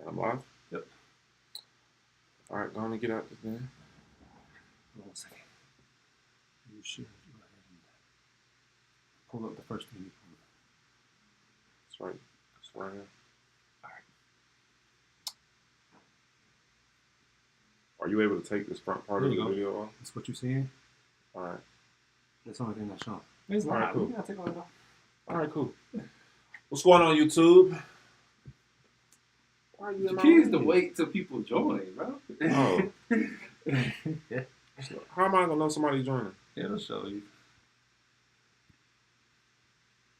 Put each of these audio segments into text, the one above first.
And I'm live. Yep. All right, go on and get out this man. Hold on a second. You should go ahead and pull up the first thing you pull up. It's right. It's right here. All right. Are you able to take this front part There of you the go. video off? That's what you're seeing. All right. That's the only thing that's showing. It's All right, live. cool. We gotta take all that off. All right, cool. What's going on, YouTube? Why are you The in my key is to room? wait till people join, bro. Oh. Yeah, How am I gonna know somebody joining? it'll show you.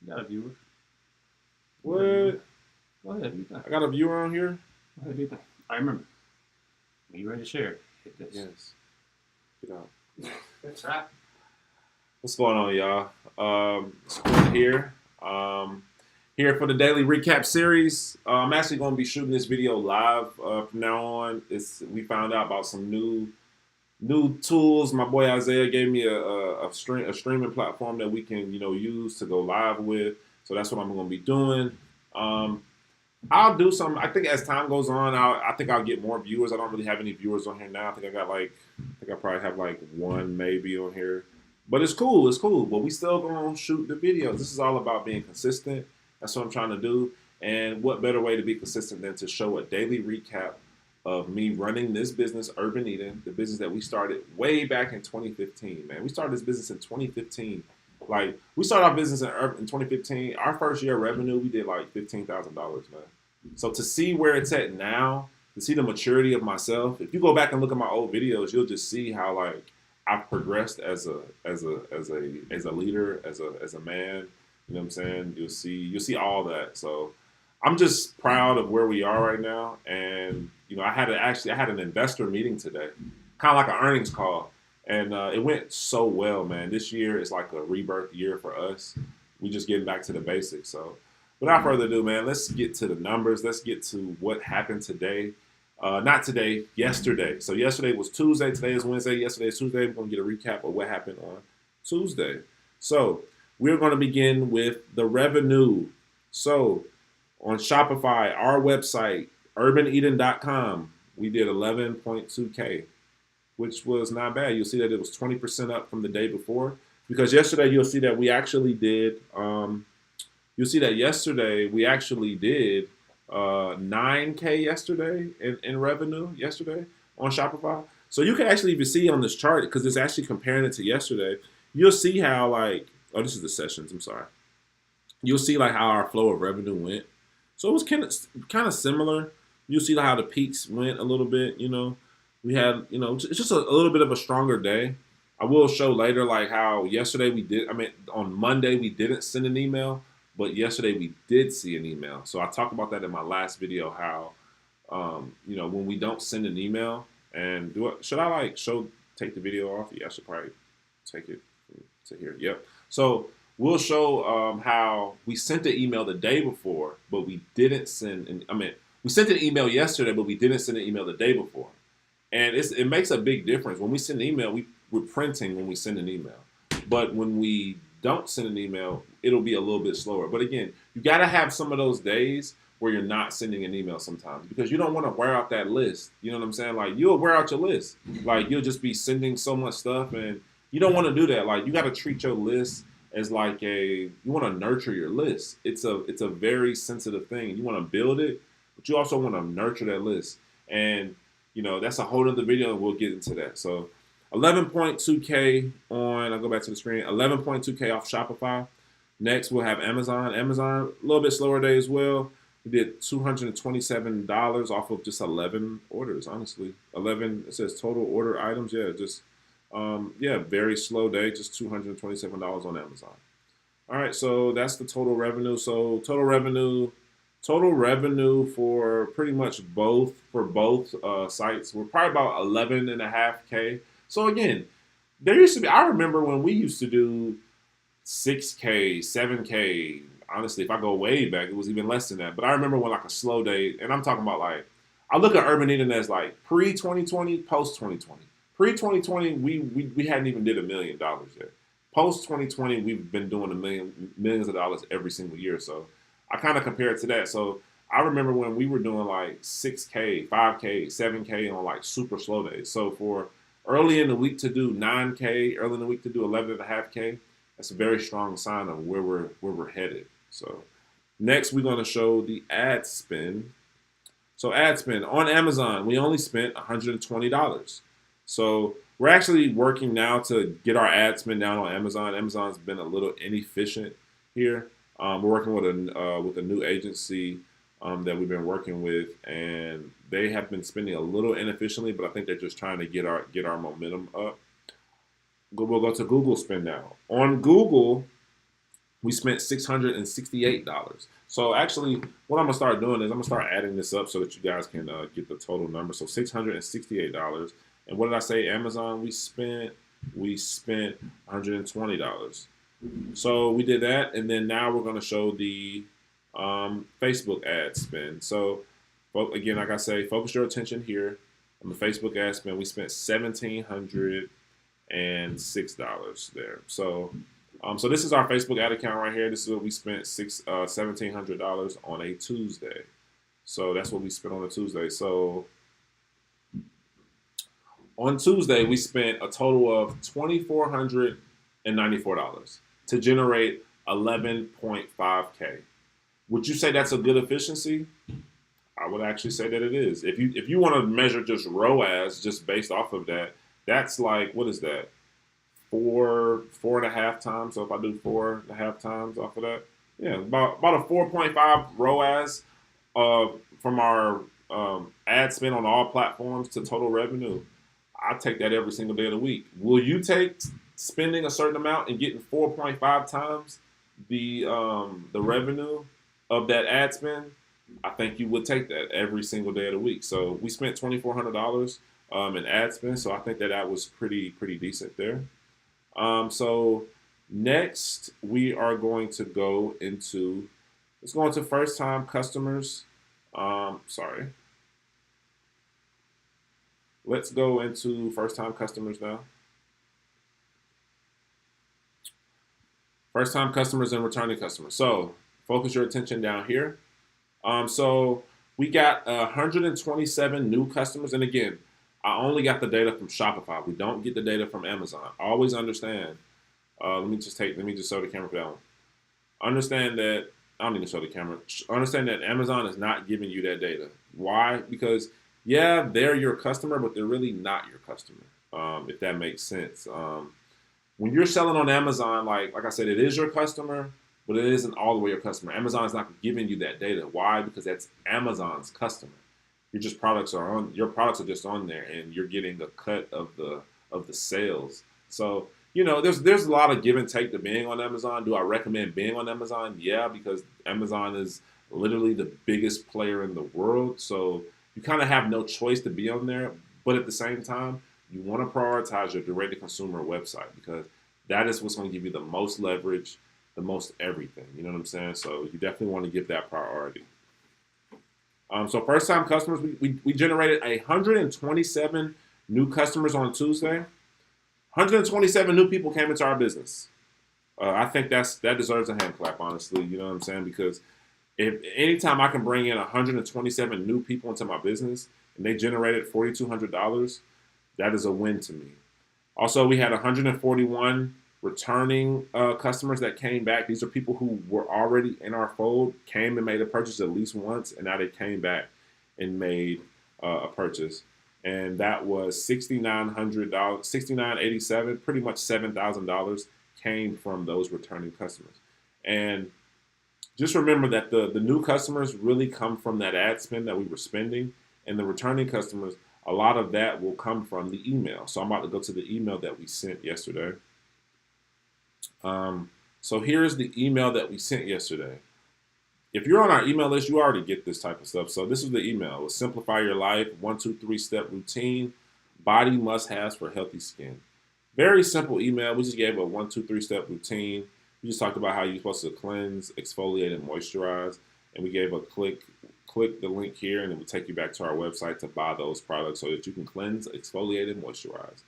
You got a viewer. What? Go ahead, do your thing. I got a viewer on here. Go ahead, do your thing. I remember. When you're ready to share, hit this. Yes. Get out. That's right. What's going on, y'all? It's Quinn here. Here for the daily recap series. I'm actually going to be shooting this video live from now on. We found out about some new tools. My boy Isaiah gave me a streaming platform that we can use to go live with. So that's what I'm going to be doing. I'll do some. I think as time goes on, I think I'll get more viewers. I don't really have any viewers on here now. I think I probably have like one maybe on here. But it's cool. It's cool. But we still gonna shoot the videos. This is all about being consistent. That's what I'm trying to do. And what better way to be consistent than to show a daily recap of me running this business, Urban Eden, the business that we started way back in 2015. Man, we started this business in 2015. Like we started our business in 2015. Our first year of revenue, we did like $15,000, man. So to see where it's at now, to see the maturity of myself, if you go back and look at my old videos, you'll just see how like I've progressed as a leader, as a man. You know what I'm saying? You'll see all that. So I'm just proud of where we are right now. And I had an investor meeting today, kind of like an earnings call, and it went so well, man. This year is like a rebirth year for us. We just getting back to the basics. So without further ado, man, let's get to the numbers. Let's get to what happened today. Not today, yesterday. So yesterday was Tuesday. Today is Wednesday. Yesterday is Tuesday. We're going to get a recap of what happened on Tuesday. So we're going to begin with the revenue. So on Shopify, our website, urbaneden.com, we did 11.2K, which was not bad. You'll see that it was 20% up from the day before. Because yesterday, you'll see that we actually did, did 9K yesterday in revenue yesterday on Shopify. So you can actually even see on this chart, because it's actually comparing it to yesterday, you'll see how this is the sessions, I'm sorry. You'll see like how our flow of revenue went. So it was kind of similar. You'll see how the peaks went a little bit, We had, it's just a little bit of a stronger day. I will show later like how yesterday on Monday we didn't send an email. But yesterday we did see an email. So I talked about that in my last video, how, when we don't send an email and should I take the video off? Yeah, I should probably take it to here. Yep. So we'll show how we sent the email the day before, but we didn't we sent an email yesterday, but we didn't send an email the day before. And it makes a big difference. When we send an email, we're printing when we send an email. But when we don't send an email, it'll be a little bit slower. But again, you got to have some of those days where you're not sending an email sometimes, because you don't want to wear out that list. You know what I'm saying? Like you'll wear out your list. Like you'll just be sending so much stuff, and you don't want to do that. Like you got to treat your list as like you want to nurture your list. It's a very sensitive thing. You want to build it, but you also want to nurture that list. And that's a whole other video, and we'll get into that. So 11.2K on, I'll go back to the screen, 11.2K off Shopify. Next, we'll have Amazon. Amazon, a little bit slower day as well. We did $227 off of just 11 orders, honestly. 11, it says total order items. Yeah, just, very slow day, just $227 on Amazon. All right, so that's the total revenue. So total revenue for pretty much both sites, we're probably about 11.5K. So again, there used to be, I remember when we used to do 6K, 7K. Honestly, if I go way back, it was even less than that. But I remember when like a slow day, and I'm talking about like, I look at Urban Eden as like pre-2020, post-2020. Pre-2020, we hadn't even did $1 million yet. Post-2020, we've been doing millions of dollars every single year. So I kind of compare it to that. So I remember when we were doing like 6K, 5K, 7K on like super slow days. So for early in the week to do 9K, early in the week to do 11.5K, that's a very strong sign of where we're headed. So next, we're going to show the ad spend. So ad spend on Amazon, we only spent $120. So we're actually working now to get our ad spend down on Amazon. Amazon's been a little inefficient here. We're working with a new agency that we've been working with, and they have been spending a little inefficiently, but I think they're just trying to get our momentum up. We'll go to Google spend now. On Google, we spent $668. So actually, what I'm gonna start doing is I'm gonna start adding this up so that you guys can get the total number. So $668. And what did I say? Amazon, we spent $120. So we did that, and then now we're gonna show the Facebook ad spend. So again, like I say, focus your attention here on the Facebook ad spend. We spent $1,706 there. So this is our Facebook ad account right here. This is what we spent $1,700 on a Tuesday. So that's what we spent on a Tuesday. So on Tuesday we spent a total of $2,494 to generate 11.5K. Would you say that's a good efficiency? I would actually say that it is. If you want to measure just ROAS just based off of that, that's like, what is that? 4.5 times. So if I do 4.5 times off of that, yeah, about a 4.5 ROAS from our ad spend on all platforms to total revenue. I take that every single day of the week. Will you take spending a certain amount and getting 4.5 times the revenue of that ad spend? I think you would take that every single day of the week. So we spent $2,400 in ad spend. So I think that was pretty decent there. So next we are going to go into, let's go into first time customers. Sorry. Let's go into first time customers now. First time customers and returning customers. So focus your attention down here. So we got 127 new customers. And again, I only got the data from Shopify. We don't get the data from Amazon. Always understand. Let me just show the camera for that one. Understand that I don't need to show the camera. Understand that Amazon is not giving you that data. Why? Because yeah, they're your customer, but they're really not your customer. If that makes sense. When you're selling on Amazon, like I said, it is your customer, but it isn't all the way your customer. Amazon is not giving you that data. Why? Because that's Amazon's customer. Your products are just on there, and you're getting a cut of the sales. So there's a lot of give and take to being on Amazon. Do I recommend being on Amazon? Yeah, because Amazon is literally the biggest player in the world. So you kind of have no choice to be on there. But at the same time, you want to prioritize your direct-to-consumer website because that is what's going to give you the most leverage, the most everything. You know what I'm saying? So you definitely want to give that priority. So first-time customers, we generated 127 new customers on Tuesday. 127 new people came into our business. I think that deserves a hand clap, honestly. You know what I'm saying? Because if anytime I can bring in 127 new people into my business and they generated $4,200, that is a win to me. Also, we had 141 returning customers that came back. These are people who were already in our fold, came and made a purchase at least once, and now they came back and made a purchase. And that was $6,900, $6,987, pretty much $7,000 came from those returning customers. And just remember that the new customers really come from that ad spend that we were spending, and the returning customers, a lot of that will come from the email. So I'm about to go to the email that we sent yesterday. So here's the email that we sent yesterday. If you're on our email list, you already get this type of stuff. So this is the email. It's Simplify Your Life, 1, 2, 3-step routine, body must-haves for healthy skin. Very simple email. We just gave a 1, 2, 3-step routine. We just talked about how you're supposed to cleanse, exfoliate, and moisturize. And we gave a click the link here, and it will take you back to our website to buy those products so that you can cleanse, exfoliate, and moisturize.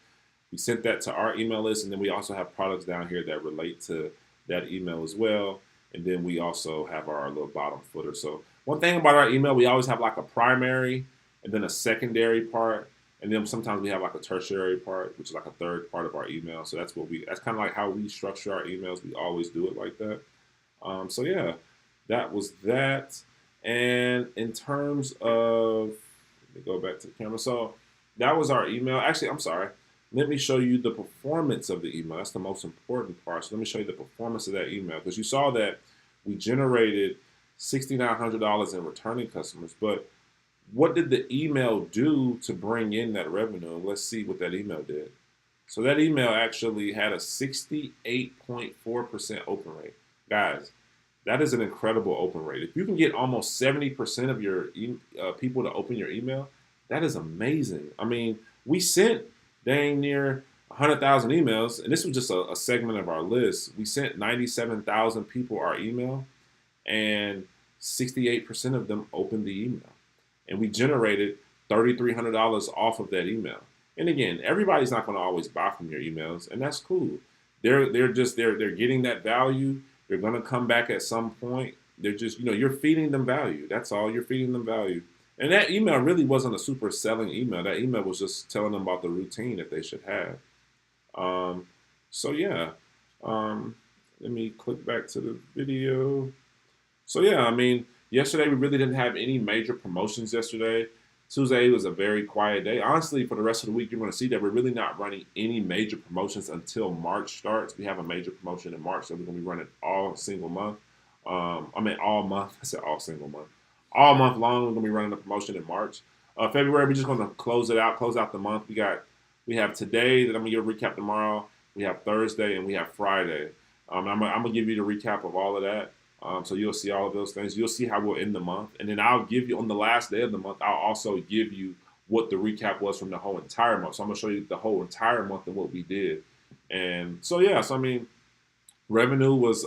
We sent that to our email list, and then we also have products down here that relate to that email as well. And then we also have our little bottom footer. So One thing about our email, we always have like a primary and then a secondary part, and then sometimes we have like a tertiary part, which is like a third part of our email. So that's kind of like how we structure our emails. We always do it like that. So yeah, that was that. And in terms of, let me go back to the camera. So that was our email. Actually, I'm sorry. Let me show you the performance of the email. That's the most important part. So let me show you the performance of that email, because you saw that we generated $6,900 in returning customers. But what did the email do to bring in that revenue? And let's see what that email did. So that email actually had a 68.4% open rate. Guys, that is an incredible open rate. If you can get almost 70% of your people to open your email, that is amazing. I mean, we sent dang near 100,000 emails, and this was just a segment of our list. We sent 97,000 people our email, and 68% of them opened the email. And we generated $3,300 off of that email. And again, everybody's not going to always buy from your emails, and that's cool. They're getting that value. They're going to come back at some point. They're just, you're feeding them value. That's all. You're feeding them value. And that email really wasn't a super selling email. That email was just telling them about the routine that they should have. So yeah, let me click back to the video. So yeah, I mean, yesterday we really didn't have any major promotions yesterday. Tuesday was a very quiet day. Honestly, for the rest of the week, you're going to see that we're really not running any major promotions until March starts. We have a major promotion in March that we're going to be running all single month. All month. I said all single month. All month long, we're going to be running a promotion in March. February, we're just going to close out the month. We have today that I'm going to give a recap tomorrow. We have Thursday and we have Friday. I'm going to give you the recap of all of that. So you'll see all of those things. You'll see how we'll end the month. And then I'll give you, on the last day of the month, I'll also give you what the recap was from the whole entire month. So I'm going to show you the whole entire month and what we did. And so, yeah, revenue was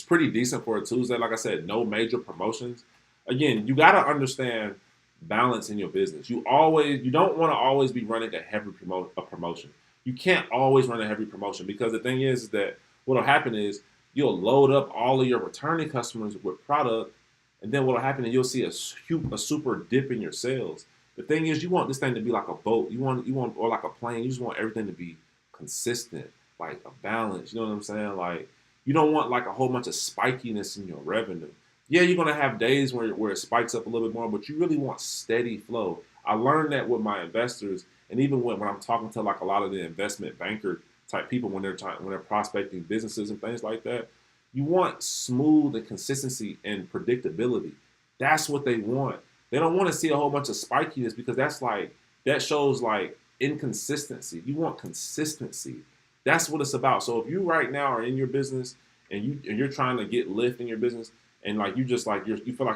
pretty decent for a Tuesday. Like I said, no major promotions. Again, you got to understand balance in your business. You don't want to always be running a heavy promotion. You can't always run a heavy promotion, because the thing is that what'll happen is you'll load up all of your returning customers with product, and then what'll happen is you'll see a super dip in your sales. The thing is, you want this thing to be like a boat. Or like a plane. You just want everything to be consistent, like a balance. You know what I'm saying? Like, you don't want like a whole bunch of spikiness in your revenue. Yeah, you're gonna have days where it spikes up a little bit more, but you really want steady flow. I learned that with my investors, and even when I'm talking to like a lot of the investment banker type people when they're prospecting businesses and things like that. You want smooth and consistency and predictability. That's what they want. They don't want to see a whole bunch of spikiness, because that shows like inconsistency. You want consistency. That's what it's about. So if you right now are in your business and you're trying to get lift in your business, and like you feel like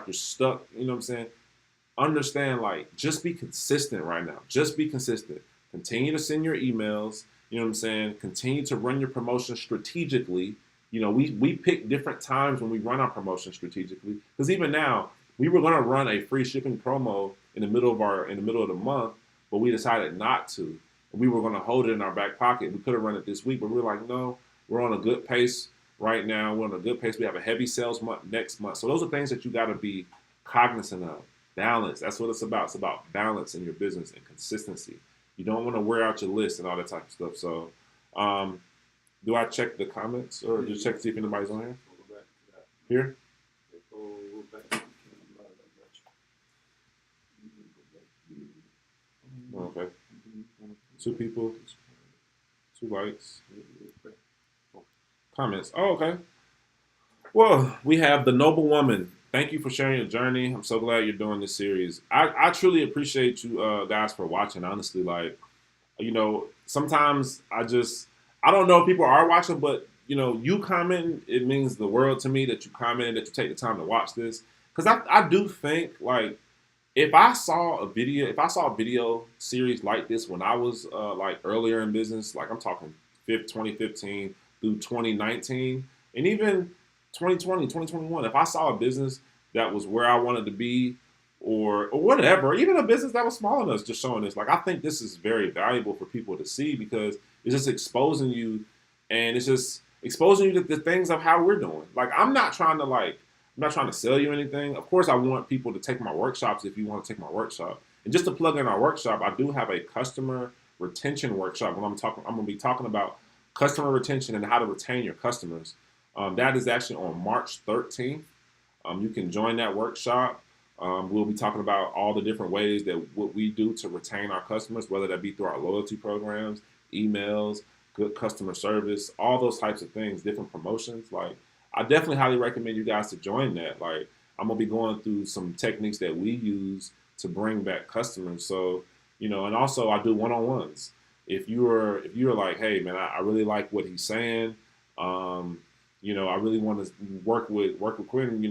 you're stuck, you know what I'm saying? Understand, like, just be consistent right now. Just be consistent. Continue to send your emails. You know what I'm saying? Continue to run your promotion strategically. We pick different times when we run our promotion strategically. Because even now, we were going to run a free shipping promo in the middle of the month, but we decided not to. And we were going to hold it in our back pocket. We could have run it this week, but we were like, no, we're on a good pace right now. We're on a good pace. We have a heavy sales month next month. So those are things that you got to be cognizant of. Balance. That's what it's about. It's about balance in your business and consistency. You don't want to wear out your list and all that type of stuff. So, do I check the comments, or just check to see if anybody's on here? Here? Okay. 2 people, 2 likes, comments. Oh, okay. Well, we have The Noble Woman. Thank you for sharing your journey. I'm so glad you're doing this series. I truly appreciate you guys for watching. Honestly, like, sometimes I don't know if people are watching, but you commenting, it means the world to me that you commented, that you take the time to watch this. Because I do think, like, if I saw a video series like this when I was like earlier in business, like I'm talking 2015 through 2019, and even 2020, 2021, if I saw a business that was where I wanted to be, or whatever, even a business that was small enough just showing this, like, I think this is very valuable for people to see, because it's just exposing you, and it's just exposing you to the things of how we're doing. Like, I'm not trying to, like, I'm not trying to sell you anything. Of course, I want people to take my workshops if you want to take my workshop. And just to plug in our workshop, I do have a customer retention workshop. When I'm going to be talking about customer retention and how to retain your customers. That is actually on March 13th. You can join that workshop. We'll be talking about all the different ways that what we do to retain our customers, whether that be through our loyalty programs, emails, good customer service, all those types of things, different promotions. Like, I definitely highly recommend you guys to join that. Like, I'm gonna be going through some techniques that we use to bring back customers. So, and also I do one-on-ones. If you're like, hey man, I really like what he's saying. Um, I really want to work with Quinn,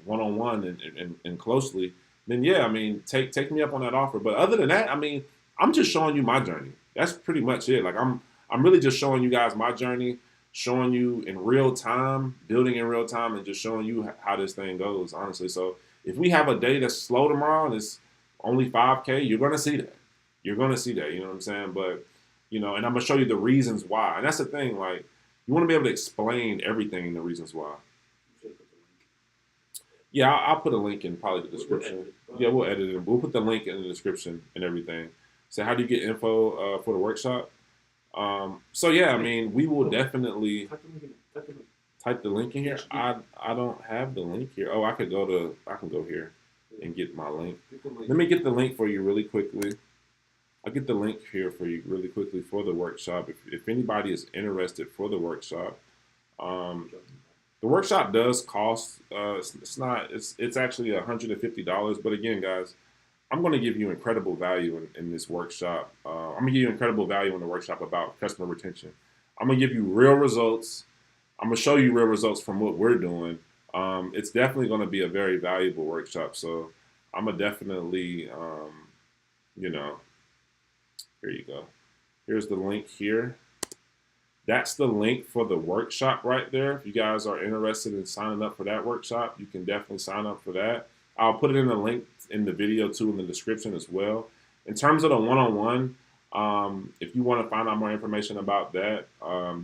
one-on-one and closely. Then yeah, I mean, take me up on that offer. But other than that, I mean, I'm just showing you my journey. That's pretty much it. Like, I'm really just showing you guys my journey, showing you in real time, building in real time, and just showing you how this thing goes, honestly. So if we have a day that's slow tomorrow and it's only 5K, you're gonna see that. You're gonna see that. You know what I'm saying? But and I'm gonna show you the reasons why. And that's the thing. Like, you want to be able to explain everything and the reasons why. Yeah, I'll put a link in probably the description. Yeah, we'll edit it. We'll put the link in the description and everything. So how do you get info for the workshop? So yeah, I mean, we will definitely type the link in here. I don't have the link here. Oh, I can go here and get my link. Let me get the link for you really quickly. I'll get the link here for you really quickly for the workshop. If anybody is interested for the workshop, um, the workshop does cost. It's not. It's actually $150. But again, guys, I'm going to give you incredible value in this workshop. I'm going to give you incredible value in the workshop about customer retention. I'm going to give you real results. I'm going to show you real results from what we're doing. It's definitely going to be a very valuable workshop. So I'm going to definitely, you know, here you go. Here's the link here. That's the link for the workshop right there. If you guys are interested in signing up for that workshop, you can definitely sign up for that. I'll put it in the link in the video too in the description as well. In terms of the one-on-one, if you want to find out more information about that,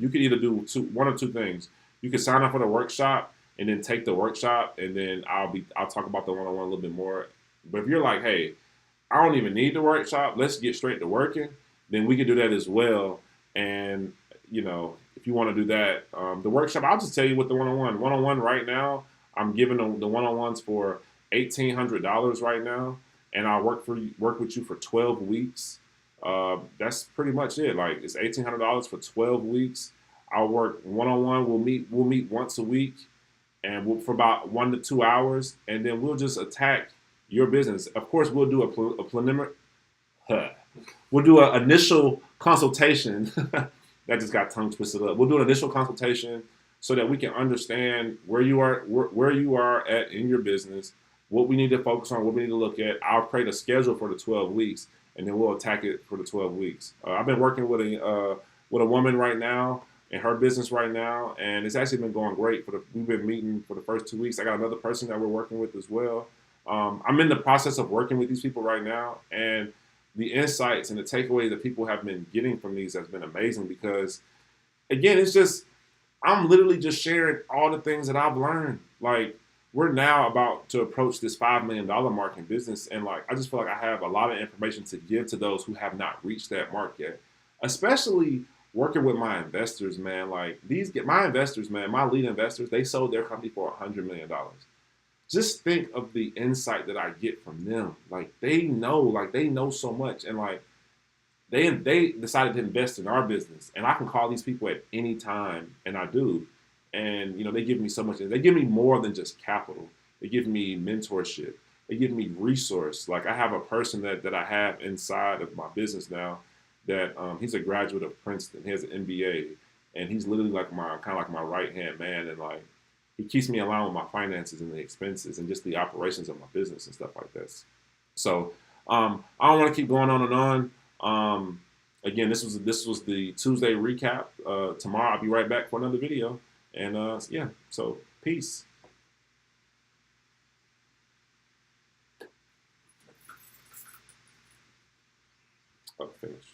you could either do one or two things. You can sign up for the workshop and then take the workshop, and then I'll talk about the one-on-one a little bit more. But if you're like, hey, I don't even need the workshop, let's get straight to working, then we can do that as well. And if you want to do that, the workshop, I'll just tell you what the one-on-one right now, I'm giving the one-on-ones for $1,800 right now, and I'll work with you for 12 weeks. That's pretty much it. Like, it's $1,800 for 12 weeks. I'll work one-on-one. We'll meet once a week, and for about 1 to 2 hours, and then we'll just attack your business. Of course, we'll do a preliminary. We'll do an initial consultation. That just got tongue twisted up. We'll do an initial consultation so that we can understand where you are at in your business, what we need to focus on, what we need to look at. I'll create a schedule for the 12 weeks, and then we'll attack it for the 12 weeks. I've been working with a woman right now in her business right now, and it's actually been going great. We've been meeting for the first 2 weeks. I got another person that we're working with as well. I'm in the process of working with these people right now, and the insights and the takeaways that people have been getting from these has been amazing because, again, it's just, I'm literally just sharing all the things that I've learned. Like, we're now about to approach this $5 million mark in business. And like, I just feel like I have a lot of information to give to those who have not reached that mark yet, especially working with my investors, man. Like, my investors, man, my lead investors, they sold their company for $100 million. Just think of the insight that I get from them. Like, they know so much, and like they decided to invest in our business, and I can call these people at any time, and I do. And they give me so much. They give me more than just capital. They give me mentorship. They give me resource. Like, I have a person that I have inside of my business now that he's a graduate of Princeton. He has an MBA, and he's literally like my right hand man, and like, he keeps me aligned with my finances and the expenses and just the operations of my business and stuff like this. So I don't want to keep going on and on. Again, this was the Tuesday recap. Tomorrow I'll be right back for another video. And yeah, so peace. Oh, finish.